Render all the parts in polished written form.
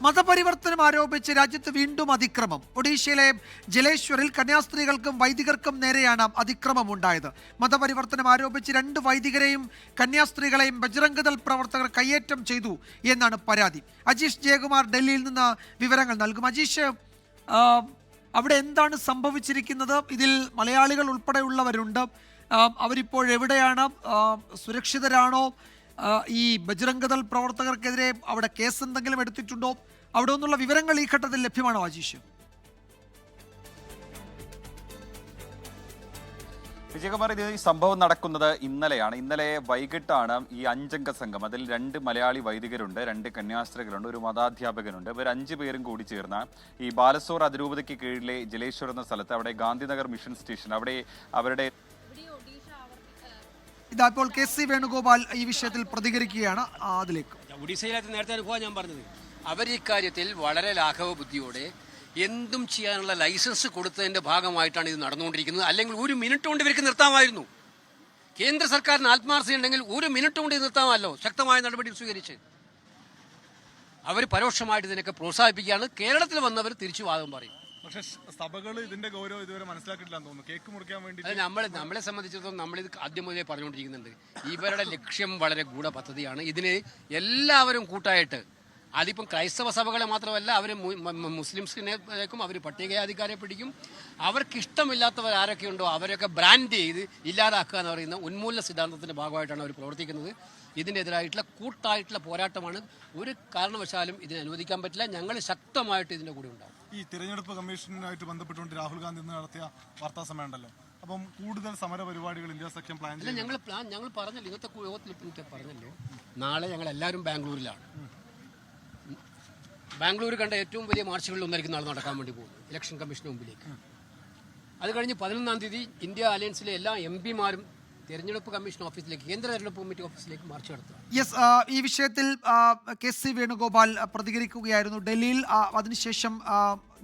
മതപരിവർത്തനം ആരോപിച്ച് രാജ്യത്ത് വീണ്ടും അതിക്രമം. ഒഡീഷയിലെ ജലേശ്വറിൽ കന്യാസ്ത്രീകൾക്കും വൈദികർക്കും നേരെയാണ് അതിക്രമം ഉണ്ടായത്. മതപരിവർത്തനം ആരോപിച്ച് 2 വൈദികരെയും കന്യാസ്ത്രീകളെയും ബജ്രംഗ് ദൾ പ്രവർത്തകർ കയ്യേറ്റം ചെയ്തു എന്നാണ് പരാതി. അജീഷ് ജയകുമാർ ഡൽഹിയിൽ നിന്ന് വിവരങ്ങൾ നൽകും. അജീഷ്, അവിടെ എന്താണ് സംഭവിച്ചിരിക്കുന്നത്? ഇതിൽ മലയാളികൾ ഉൾപ്പെടെയുള്ളവരുണ്ട്. അവരിപ്പോൾ എവിടെയാണ്? സുരക്ഷിതരാണോ? ഈ ബജ്രംഗ് ദൾ പ്രവർത്തകർക്കെതിരെ അവിടെ കേസ് എന്തെങ്കിലും എടുത്തിട്ടുണ്ടോ? അവിടെ നിന്നുള്ള വിവരങ്ങൾ ഈ ഘട്ടത്തിൽ ലഭ്യമാണോ അജീഷ്? വിജയകുമാർ, ഈ സംഭവം നടക്കുന്നത് ഇന്നലെ വൈകിട്ടാണ്. ഈ 5 അംഗ സംഘം, അതിൽ 2 മലയാളി വൈദികരുണ്ട്, 2 കന്യാസ്ത്രീകളുണ്ട്, ഒരു മതാധ്യാപകനുണ്ട്. ഇവർ 5 പേരും കൂടി ചേർന്ന് ഈ ബാലസോർ അതിരൂപതയ്ക്ക് കീഴിലെ ജലേശ്വർ എന്ന സ്ഥലത്ത്, അവിടെ ഗാന്ധിനഗർ മിഷൻ സ്റ്റേഷൻ, അവിടെ അവരുടെ ഇതാപ്പോൾ KC വേണുഗോപാൽ ഈ വിഷയത്തിൽ പ്രതികരിക്കുകയാണ്. അതിലേക്ക് ഒഡീഷയിലത്തെ നേരത്തെ അനുഭവം ഞാൻ പറഞ്ഞത്, അവർ ഇക്കാര്യത്തിൽ വളരെ ലാഘവ ബുദ്ധിയോടെ എന്തും ചെയ്യാനുള്ള ലൈസൻസ് കൊടുത്തതിന്റെ ഭാഗമായിട്ടാണ് ഇത് നടന്നുകൊണ്ടിരിക്കുന്നത്. അല്ലെങ്കിൽ 1 മിനിറ്റ് കൊണ്ട് ഇവർക്ക് നിർത്താമായിരുന്നു. കേന്ദ്ര സർക്കാരിന് ആത്മാർത്ഥത ഉണ്ടെങ്കിൽ 1 മിനിറ്റ് കൊണ്ട് ഇത് നിർത്താമല്ലോ, ശക്തമായ നടപടി സ്വീകരിച്ച്. അവർ പരോക്ഷമായിട്ട് ഇതിനൊക്കെ പ്രോത്സാഹിപ്പിക്കുകയാണ്. കേരളത്തിൽ വന്നവർ തിരിച്ചു വാദം പറയും. പക്ഷേ സഭകൾ ഇതിന്റെ ഗൗരവം ഇതുവരെ മനസ്സിലാക്കിയിട്ടില്ലെന്ന് തോന്നുന്നു. കേക്ക് മുറിക്കാൻ വേണ്ടി നമ്മളെ സംബന്ധിച്ചിടത്തോളം നമ്മളിത് ആദ്യം മുതലേ പറഞ്ഞുകൊണ്ടിരിക്കുന്നുണ്ട്. ഇവരുടെ ലക്ഷ്യം വളരെ ഗൂഢപദ്ധതിയാണ്. ഇതിന് എല്ലാവരും കൂട്ടായിട്ട്, അതിപ്പം ക്രൈസ്തവ സഭകളെ മാത്രമല്ല, അവർ മുസ്ലിംസിനേക്കും അവർ പട്ടികജാതിക്കാരെ പിടിക്കും. അവർക്കിഷ്ടമില്ലാത്തവർ ആരൊക്കെയുണ്ടോ അവരൊക്കെ ബ്രാൻഡ് ചെയ്ത് ഇല്ലാതാക്കുക എന്ന് പറയുന്ന ഉന്മൂലന സിദ്ധാന്തത്തിന്റെ ഭാഗമായിട്ടാണ് അവർ പ്രവർത്തിക്കുന്നത്. ഇതിനെതിരായിട്ടുള്ള കൂട്ടായിട്ടുള്ള പോരാട്ടമാണ്. ഒരു കാരണവശാലും ഇതിനെ അനുവദിക്കാൻ പറ്റില്ല. ഞങ്ങൾ ശക്തമായിട്ട് ഇതിന്റെ കൂടെ ഉണ്ടാവും. ഈ തിരഞ്ഞെടുപ്പ് കമ്മീഷനുമായിട്ട് ബന്ധപ്പെട്ടുകൊണ്ട് രാഹുൽ ഗാന്ധി ഇന്ന് നടത്തിയ വാർത്താ സമ്മേളനം ഉണ്ടല്ലോ, അപ്പം കൂടുതൽ സമര പരിപാടികൾ ഇന്ത്യ സഖ്യം പ്ലാൻ ചെയ്തു. ഞങ്ങൾ പറഞ്ഞല്ലോ, ഇന്നത്തെ യോഗത്തിൽ പറഞ്ഞല്ലോ, നാളെ ഞങ്ങൾ എല്ലാവരും ബാംഗ്ലൂരിലാണ്. ബാംഗ്ലൂർ കണ്ട ഏറ്റവും വലിയ മാർച്ചുകളിൽ ഒന്നായിരിക്കും നാളെ നടക്കാൻ വേണ്ടി പോകുന്നത്, ഇലക്ഷൻ കമ്മീഷന് മുമ്പിലേക്ക്. അത് കഴിഞ്ഞ് 11-ാം തീയതി ഇന്ത്യ അലയൻസിലെ എല്ലാ MP-മാരും തെരഞ്ഞെടുപ്പ് കമ്മീഷൻ ഓഫീസിലേക്ക്, കേന്ദ്ര തെരഞ്ഞെടുപ്പ് കമ്മിറ്റി ഓഫീസിലേക്ക് മാർച്ച് നടത്തുക. ഈ വിഷയത്തിൽ KC വേണുഗോപാൽ പ്രതികരിക്കുകയായിരുന്നു ഡൽഹിയിൽ. അതിനുശേഷം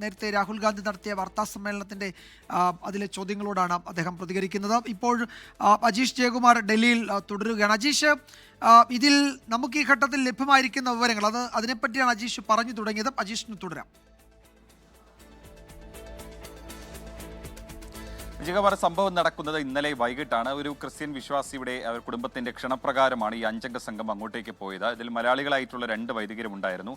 നേരത്തെ രാഹുൽ ഗാന്ധി നടത്തിയ വാർത്താ സമ്മേളനത്തിന്റെ അതിലെ ചോദ്യങ്ങളോടാണ് അദ്ദേഹം പ്രതികരിക്കുന്നത്. ഇപ്പോൾ അജീഷ് ജയകുമാർ ഡൽഹിയിൽ തുടരുകയാണ്. അജീഷ്, ഇതിൽ നമുക്ക് ഈ ഘട്ടത്തിൽ ലഭ്യമായിരിക്കുന്ന വിവരങ്ങൾ അതിനെപ്പറ്റിയാണ് അജീഷ് പറഞ്ഞു തുടങ്ങിയത്. അജീഷിന് തുടരാം. വിജയകുമാർ, സംഭവം നടക്കുന്നത് ഇന്നലെ വൈകിട്ടാണ്. ഒരു ക്രിസ്ത്യൻ വിശ്വാസിയുടെ കുടുംബത്തിന്റെ ക്ഷണപ്രകാരമാണ് ഈ 5 അംഗ സംഘം അങ്ങോട്ടേക്ക് പോയത്. ഇതിൽ മലയാളികളായിട്ടുള്ള 2 വൈദികരും ഉണ്ടായിരുന്നു.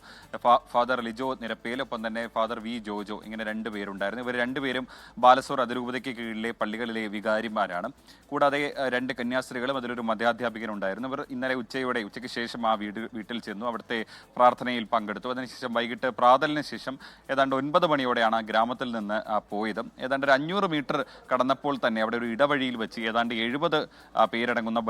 ഫാദർ ലിജോ നിരപ്പേൽ, ഒപ്പം തന്നെ ഫാദർ വി ജോജോ, ഇങ്ങനെ 2 പേരുണ്ടായിരുന്നു. ഇവർ 2 പേരും ബാലസോർ അതിരൂപതയ്ക്ക് കീഴിലെ പള്ളികളിലെ വികാരിമാരാണ്. കൂടാതെ 2 കന്യാസ്ത്രീകളും അതിലൊരു മതാധ്യാപികനുണ്ടായിരുന്നു. ഇവർ ഇന്നലെ ഉച്ചയ്ക്ക് ശേഷം ആ വീട്ടിൽ ചെന്നു, അവിടുത്തെ പ്രാർത്ഥനയിൽ പങ്കെടുത്തു. അതിനുശേഷം വൈകിട്ട് പ്രാതലിന് ശേഷം ഏതാണ്ട് 9 മണിയോടെയാണ് ആ ഗ്രാമത്തിൽ നിന്ന് പോയത്. ഏതാണ്ട് ഒരു 500 മീറ്റർ കടന്നപ്പോൾ തന്നെ അവിടെ ഒരു ഇടവഴിയിൽ വെച്ച് ഏതാണ്ട് 70 പേരടങ്ങുന്ന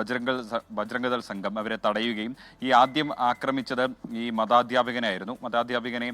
ബജ്രംഗ് ദൾ സംഘം അവരെ തടയുകയും ആദ്യം ആക്രമിച്ചത് ഈ മതാധ്യാപകനായിരുന്നു. മതാധ്യാപകനെ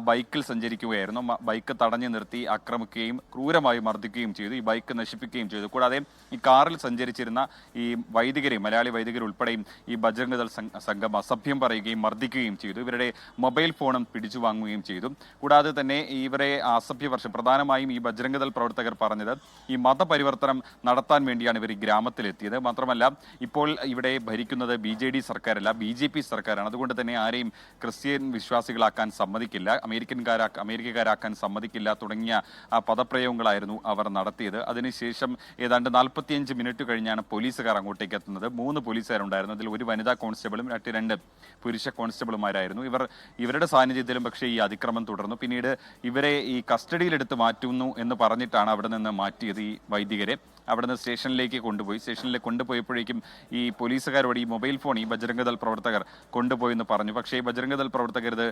ബൈക്കിൽ സഞ്ചരിക്കുകയായിരുന്നു. ബൈക്ക് തടഞ്ഞു നിർത്തി ആക്രമിക്കുകയും ക്രൂരമായി മർദ്ദിക്കുകയും ചെയ്തു. ഈ ബൈക്ക് നശിപ്പിക്കുകയും ചെയ്തു. കൂടാതെ ഈ കാറിൽ സഞ്ചരിച്ചിരുന്ന ഈ വൈദികരെയും, മലയാളി വൈദികർ ഉൾപ്പെടെയും ഈ ബജ്രംഗ് ദൾ സംഘം അസഭ്യം പറയുകയും മർദ്ദിക്കുകയും ചെയ്തു. ഇവരുടെ മൊബൈൽ ഫോണും പിടിച്ചു വാങ്ങുകയും ചെയ്തു. കൂടാതെ തന്നെ ഇവരെ അസഭ്യവർഷം, പ്രധാനമായും ഈ ബജ്രംഗ് ദൾ പ്രവർത്തകർ പറഞ്ഞത് ഈ മതപരിവർത്തനം നടത്താൻ വേണ്ടിയാണ് ഇവർ ഈ ഗ്രാമത്തിലെത്തിയത്. മാത്രമല്ല, ഇപ്പോൾ ഇവിടെ ഭരിക്കുന്നത് BJD സർക്കാരല്ല, BJP സർക്കാരാണ്. അതുകൊണ്ട് തന്നെ ആരെയും ക്രിസ്ത്യൻ വിശ്വാസികളാക്കാൻ സമ്മതിക്കില്ല, അമേരിക്കക്കാരാക്കാൻ സമ്മതിക്കില്ല തുടങ്ങിയ പദപ്രയോഗങ്ങളായിരുന്നു അവർ നടത്തിയത്. അതിനുശേഷം ഏതാണ്ട് 45 മിനിറ്റ് കഴിഞ്ഞാണ് പോലീസുകാർ അങ്ങോട്ടേക്ക് എത്തുന്നത്. 3 പോലീസുകാരുണ്ടായിരുന്നു. അതിൽ ഒരു വനിതാ കോൺസ്റ്റബിളും 2 പുരുഷ കോൺസ്റ്റബിളുമാരായിരുന്നു. ഇവരുടെ സാന്നിധ്യത്തിലും പക്ഷേ ഈ അതിക്രമം തുടർന്നു. പിന്നീട് ഇവരെ ഈ കസ്റ്റഡിയിലെടുത്ത് മാറ്റുന്നു എന്ന് പറഞ്ഞിട്ടാണ് അവിടെ നിന്ന് മാറ്റിയത് ഈ വൈദികരെ. അവിടുന്ന് സ്റ്റേഷനിലേക്ക് കൊണ്ടുപോയപ്പോഴേക്കും ഈ പോലീസുകാരോട് ഈ മൊബൈൽ ഫോൺ ഈ ബജ്രംഗ് ദൾ പ്രവർത്തകർ കൊണ്ടുപോയെന്ന് പറഞ്ഞു. പക്ഷേ ഈ ബജ്രംഗ് ദൾ പ്രവർത്തകർ ഇത്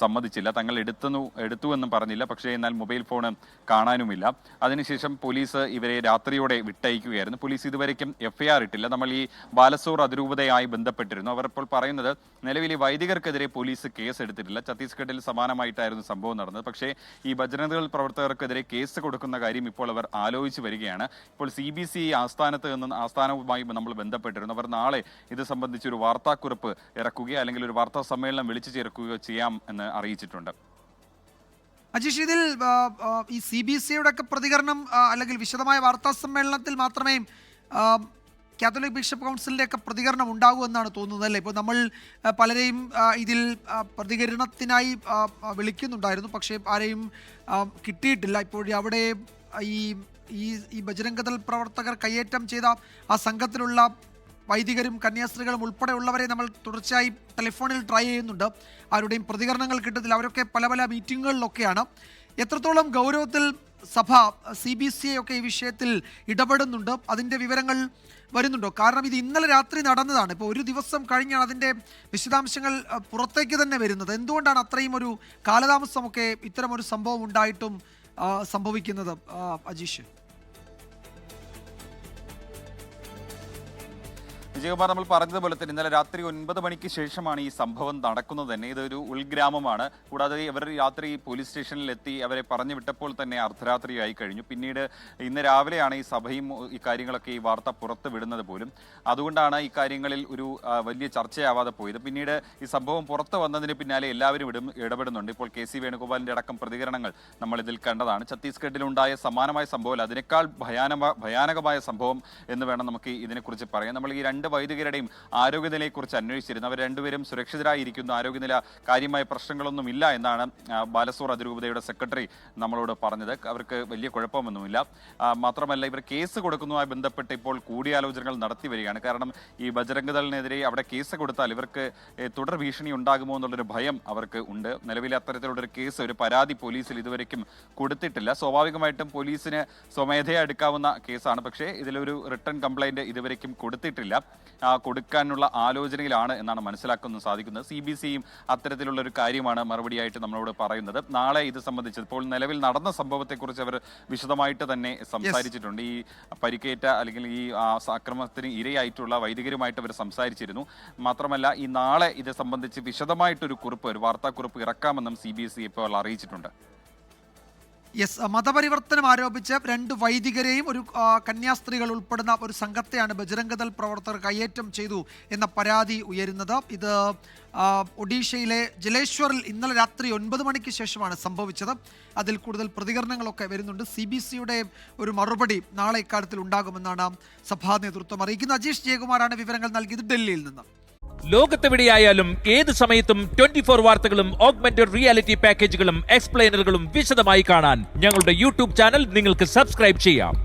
സമ്മതിച്ചില്ല. തങ്ങൾ എടുത്തു എന്നും പറഞ്ഞില്ല. പക്ഷേ എന്നാൽ മൊബൈൽ ഫോൺ കാണാനുമില്ല. അതിനുശേഷം പോലീസ് ഇവരെ രാത്രിയോടെ വിട്ടയക്കുകയായിരുന്നു. പോലീസ് ഇതുവരെയ്ക്കും FIR ഇട്ടില്ല. നമ്മൾ ഈ ബാലസോർ അതിരൂപതയായി ബന്ധപ്പെട്ടിരുന്നു. അവർ ഇപ്പോൾ പറയുന്നത് നിലവിൽ ഈ വൈദികർക്കെതിരെ പോലീസ് കേസ് എടുത്തിട്ടില്ല. ഛത്തീസ്ഗഡിൽ സമാനമായിട്ടായിരുന്നു സംഭവം നടന്നത്. പക്ഷേ ഈ ബജ്രംഗ് ദൾ പ്രവർത്തകർക്കെതിരെ കേസ് കൊടുക്കുന്ന കാര്യം ഇപ്പോൾ അവർ ആലോചിച്ച് വരികയാണ്. ഇപ്പോൾ CBC ആസ്ഥാനവുമായി നമ്മൾ ബന്ധപ്പെട്ടിരുന്നു. അവർ നാളെ ഇത് സംബന്ധിച്ച് ഒരു വാർത്താക്കുറിപ്പ് ഇറക്കുകയോ അല്ലെങ്കിൽ ഒരു വാർത്താ സമ്മേളനം വിളിച്ചു ചേർക്കുകയോ ചെയ്യാം എന്ന് അറിയിച്ചിട്ടുണ്ട്. അജീഷ്, ഇതിൽ ഈ CBCയുടെ ഒക്കെ പ്രതികരണം അല്ലെങ്കിൽ വിശദമായ വാർത്താ സമ്മേളനത്തിൽ മാത്രമേ കാത്തലിക് ബിഷപ്പ് കൗൺസിലിൻ്റെയൊക്കെ പ്രതികരണം ഉണ്ടാകുമെന്നാണ് തോന്നുന്നത് അല്ലേ? ഇപ്പോൾ നമ്മൾ പലരെയും ഇതിൽ പ്രതികരണത്തിനായി വിളിക്കുന്നുണ്ടായിരുന്നു, പക്ഷേ ആരെയും കിട്ടിയിട്ടില്ല. ഇപ്പോൾ അവിടെ ഈ ബജരംഗദൾ പ്രവർത്തകർ കയ്യേറ്റം ചെയ്ത ആ സംഘത്തിലുള്ള വൈദികരും കന്യാസ്ത്രീകളും ഉൾപ്പെടെയുള്ളവരെ നമ്മൾ തുടർച്ചയായി ടെലിഫോണിൽ ട്രൈ ചെയ്യുന്നുണ്ട്. ആരുടെയും പ്രതികരണങ്ങൾ കിട്ടത്തില്ല. അവരൊക്കെ പല പല മീറ്റിങ്ങുകളിലൊക്കെയാണ്. എത്രത്തോളം ഗൗരവത്തിൽ സഭ CBCI ഒക്കെ ഈ വിഷയത്തിൽ ഇടപെടുന്നുണ്ട്, അതിൻ്റെ വിവരങ്ങൾ വരുന്നുണ്ടോ? കാരണം ഇത് ഇന്നലെ രാത്രി നടന്നതാണ്. ഇപ്പോൾ ഒരു ദിവസം കഴിഞ്ഞാണ് അതിൻ്റെ വിശദാംശങ്ങൾ പുറത്തേക്ക് തന്നെ വരുന്നത്. എന്തുകൊണ്ടാണ് അത്രയും ഒരു കാലതാമസമൊക്കെ ഇത്തരം ഒരു സംഭവം ഉണ്ടായിട്ടും സംഭവിക്കുന്നത് അജീഷ്? വിജയകുമാർ, നമ്മൾ പറഞ്ഞതുപോലെ തന്നെ ഇന്നലെ രാത്രി 9 മണിക്ക് ശേഷമാണ് ഈ സംഭവം നടക്കുന്നത് തന്നെ. ഇതൊരു ഉൾഗ്രാമമാണ്. കൂടാതെ ഇവർ രാത്രി പോലീസ് സ്റ്റേഷനിലെത്തി അവരെ പറഞ്ഞു വിട്ടപ്പോൾ തന്നെ അർദ്ധരാത്രിയായി കഴിഞ്ഞു. പിന്നീട് ഇന്ന് രാവിലെയാണ് ഈ സഭയും ഈ കാര്യങ്ങളൊക്കെ ഈ വാർത്ത പുറത്ത് വിടുന്നത് പോലും. അതുകൊണ്ടാണ് ഈ കാര്യങ്ങളിൽ ഒരു വലിയ ചർച്ചയാവാതെ പോയത്. പിന്നീട് ഈ സംഭവം പുറത്ത് വന്നതിന് പിന്നാലെ എല്ലാവരും ഇടപെടുന്നുണ്ട്. ഇപ്പോൾ KC വേണുഗോപാലിന്റെ അടക്കം പ്രതികരണങ്ങൾ നമ്മൾ ഇതിൽ കണ്ടതാണ്. ഛത്തീസ്ഗഡിലുണ്ടായ സമാനമായ സംഭവം, അതിനേക്കാൾ ഭയാനകമായ സംഭവം എന്ന് വേണം നമുക്ക് ഇതിനെക്കുറിച്ച് പറയാം. നമ്മൾ ഈ രണ്ട് വൈദികരുടെയും ആരോഗ്യനിലയെക്കുറിച്ച് അന്വേഷിച്ചിരുന്നു. അവർ രണ്ടുപേരും സുരക്ഷിതരായിരിക്കുന്നു, ആരോഗ്യനില കാര്യമായ പ്രശ്നങ്ങളൊന്നും ഇല്ല എന്നാണ് ബാലസോർ അതിരൂപതയുടെ സെക്രട്ടറി നമ്മളോട് പറഞ്ഞത്. അവർക്ക് വലിയ കുഴപ്പമൊന്നുമില്ല. മാത്രമല്ല, ഇവർ കേസ് കൊടുക്കുന്നതുമായി ബന്ധപ്പെട്ട് ഇപ്പോൾ കൂടിയാലോചനകൾ നടത്തി വരികയാണ്. കാരണം ഈ ബജരംഗദളിനെതിരെ അവിടെ കേസ് കൊടുത്താൽ ഇവർക്ക് തുടർ ഭീഷണി ഉണ്ടാകുമോ എന്നുള്ളൊരു ഭയം അവർക്ക് ഉണ്ട്. നിലവിൽ അത്തരത്തിലുള്ളൊരു കേസ്, ഒരു പരാതി പോലീസിൽ ഇതുവരെയ്ക്കും കൊടുത്തിട്ടില്ല. സ്വാഭാവികമായിട്ടും പോലീസിന് സ്വമേധയാ എടുക്കാവുന്ന കേസാണ്. പക്ഷേ ഇതിലൊരു റിട്ടേൺ കംപ്ലൈന്റ് ഇതുവരെയ്ക്കും കൊടുത്തിട്ടില്ല. കൊടുക്കാനുള്ള ആലോചനയിലാണ് എന്നാണ് മനസ്സിലാക്കാൻ സാധിക്കുന്നത്. CBCയും അത്തരത്തിലുള്ള ഒരു കാര്യമാണ് മറുപടിയായിട്ട് നമ്മളോട് പറയുന്നത്. നാളെ ഇത് സംബന്ധിച്ച് ഇപ്പോൾ നിലവിൽ നടന്ന സംഭവത്തെക്കുറിച്ച് അവർ വിശദമായിട്ട് തന്നെ സംസാരിച്ചിട്ടുണ്ട്. ഈ പരിക്കേറ്റ അല്ലെങ്കിൽ ഈ ആക്രമണത്തിന് ഇരയായിട്ടുള്ള വൈദികരുമായിട്ട് അവർ സംസാരിച്ചിരുന്നു. മാത്രമല്ല, ഈ നാളെ ഇത് സംബന്ധിച്ച് വിശദമായിട്ടൊരു കുറിപ്പ്, ഒരു വാർത്താക്കുറിപ്പ് ഇറക്കാമെന്നും CBC ഇപ്പോൾ അറിയിച്ചിട്ടുണ്ട്. മതപരിവർത്തനം ആരോപിച്ച് 2 വൈദികരെയും ഒരു കന്യാസ്ത്രീകൾ ഉൾപ്പെടുന്ന ഒരു സംഘത്തെയാണ് ബജരംഗദൾ പ്രവർത്തകർ കയ്യേറ്റം ചെയ്തു എന്ന പരാതി ഉയരുന്നത്. ഇത് ഒഡീഷയിലെ ജലേശ്വറിൽ ഇന്നലെ രാത്രി 9 മണിക്ക് ശേഷമാണ് സംഭവിച്ചത്. അതിൽ കൂടുതൽ പ്രതികരണങ്ങളൊക്കെ വരുന്നുണ്ട്. CBCയുടെ ഒരു മറുപടി നാളെ ഇക്കാര്യത്തിൽ ഉണ്ടാകുമെന്നാണ് സഭാ നേതൃത്വം അറിയിക്കുന്നത്. അജീഷ് ജയകുമാറാണ് വിവരങ്ങൾ നൽകിയത് ഡൽഹിയിൽ നിന്ന്. ലോകത്തെവിടെയായാലും ഏത് സമയത്തും 24 വാർത്തകളും ഓഗ്മെന്റഡ് റിയാലിറ്റി പാക്കേജുകളും എക്സ്പ്ലെയിനറുകളും വിശദമായി കാണാൻ ഞങ്ങളുടെ YouTube ചാനൽ നിങ്ങൾക്ക് സബ്സ്ക്രൈബ് ചെയ്യാം.